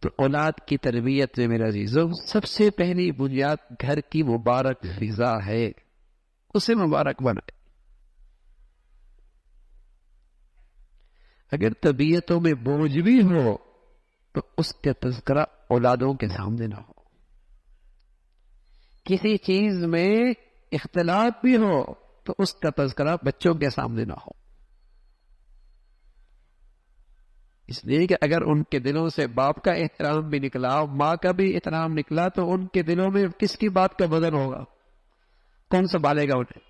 تو اولاد کی تربیت میں میرے عزیزوں سب سے پہلی بنیاد گھر کی مبارک فضا ہے، اسے مبارک بنائے۔ اگر طبیعتوں میں بوجھ بھی ہو تو اس کا تذکرہ اولادوں کے سامنے نہ ہو، کسی چیز میں اختلاف بھی ہو تو اس کا تذکرہ بچوں کے سامنے نہ ہو، اس لیے کہ اگر ان کے دلوں سے باپ کا احترام بھی نکلا، ماں کا بھی احترام نکلا، تو ان کے دلوں میں کس کی بات کا وزن ہوگا؟ کون سنبھالے گا انہیں؟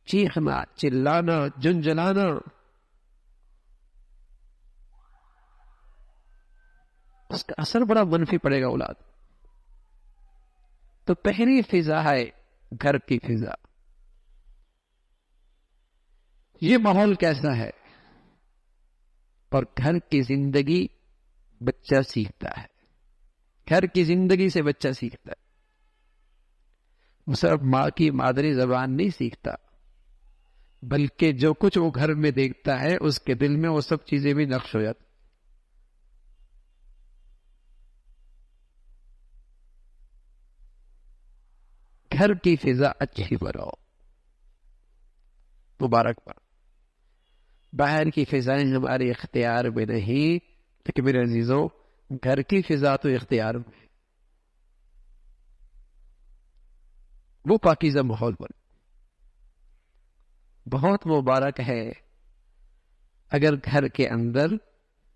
چیخنا، چلانا، جنجلانا، اس کا اثر بڑا منفی پڑے گا اولاد۔ تو پہلی فضا ہے گھر کی فضا۔ یہ ماحول کیسا ہے؟ اور گھر کی زندگی بچہ سیکھتا ہے، گھر کی زندگی سے بچہ سیکھتا ہے، وہ صرف ماں کی مادری زبان نہیں سیکھتا، بلکہ جو کچھ وہ گھر میں دیکھتا ہے اس کے دل میں وہ سب چیزیں بھی نقش ہو جاتی۔ گھر کی فضا اچھی بناؤ، مبارک بناؤ۔ باہر کی فضائیں ہمارے اختیار میں نہیں، لیکن میرے عزیزوں گھر کی فضا تو اختیار میں ہے، وہ پاکیزہ ماحول بنے۔ بہت مبارک ہے اگر گھر کے اندر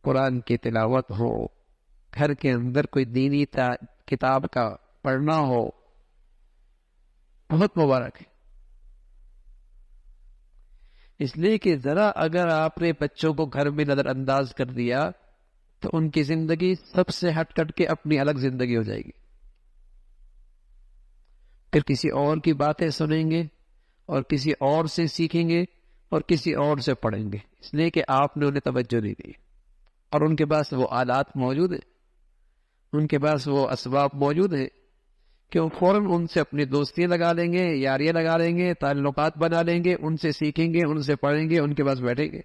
قرآن کی تلاوت ہو، گھر کے اندر کوئی دینی کتاب کا پڑھنا ہو، بہت مبارک ہے۔ اس لیے کہ ذرا اگر آپ نے بچوں کو گھر میں نظر انداز کر دیا تو ان کی زندگی سب سے ہٹ کٹ کے اپنی الگ زندگی ہو جائے گی، پھر کسی اور کی باتیں سنیں گے اور کسی اور سے سیکھیں گے اور کسی اور سے پڑھیں گے، اس لیے کہ آپ نے انہیں توجہ نہیں دی، اور ان کے پاس وہ آلات موجود ہیں، ان کے پاس وہ اسباب موجود ہیں کہ وہ فوراً ان سے اپنی دوستیاں لگا لیں گے، یاریاں لگا لیں گے، تعلقات بنا لیں گے، ان سے سیکھیں گے، ان سے پڑھیں گے، ان کے پاس بیٹھیں گے۔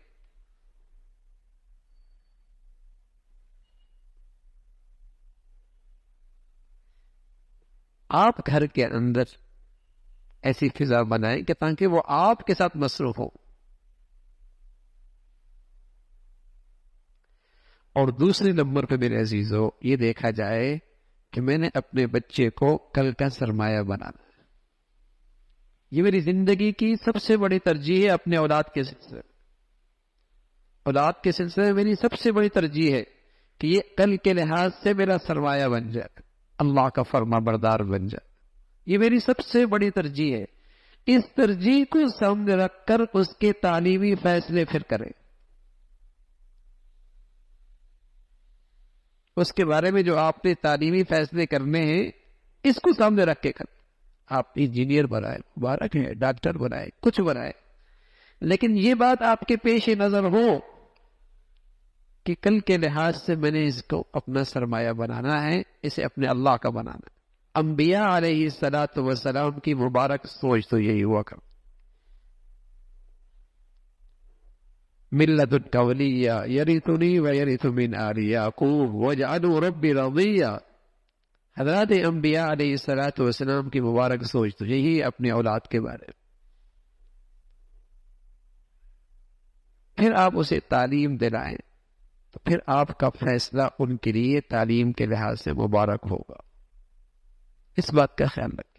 آپ گھر کے اندر ایسی فضا بنائیں کہ تاکہ وہ آپ کے ساتھ مصروف ہو۔ اور دوسرے نمبر پہ میرے عزیزو یہ دیکھا جائے کہ میں نے اپنے بچے کو کل کا سرمایہ بنانا ہے۔ یہ میری زندگی کی سب سے بڑی ترجیح ہے اپنے اولاد کے سلسلے میں۔ اولاد کے سلسلے میں میری سب سے بڑی ترجیح ہے کہ یہ کل کے لحاظ سے میرا سرمایہ بن جائے، اللہ کا فرما بردار بن جائے، یہ میری سب سے بڑی ترجیح ہے۔ اس ترجیح کو سامنے رکھ کر اس کے تعلیمی فیصلے پھر کریں، اس کے بارے میں جو آپ نے تعلیمی فیصلے کرنے ہیں اس کو سامنے رکھ کے کریں۔ آپ انجینئر بنائے، مبارک ہے، ڈاکٹر بنائے، کچھ بنائے، لیکن یہ بات آپ کے پیش نظر ہو کہ کل کے لحاظ سے میں نے اس کو اپنا سرمایہ بنانا ہے، اسے اپنے اللہ کا بنانا ہے۔ انبیاء علیہ الصلوۃ والسلام کی مبارک سوچ تو یہی ہوا کر، من لدنک ولییا یرثنی ویرث من آل یعقوب واجعلہ رب رضیا۔ حضرات انبیاء علیہ الصلوۃ والسلام کی مبارک سوچ تو یہی اپنے اولاد کے بارے میں۔ پھر آپ اسے تعلیم دلائیں تو پھر آپ کا فیصلہ ان کے لیے تعلیم کے لحاظ سے مبارک ہوگا، اس بات کا خیال رکھیں۔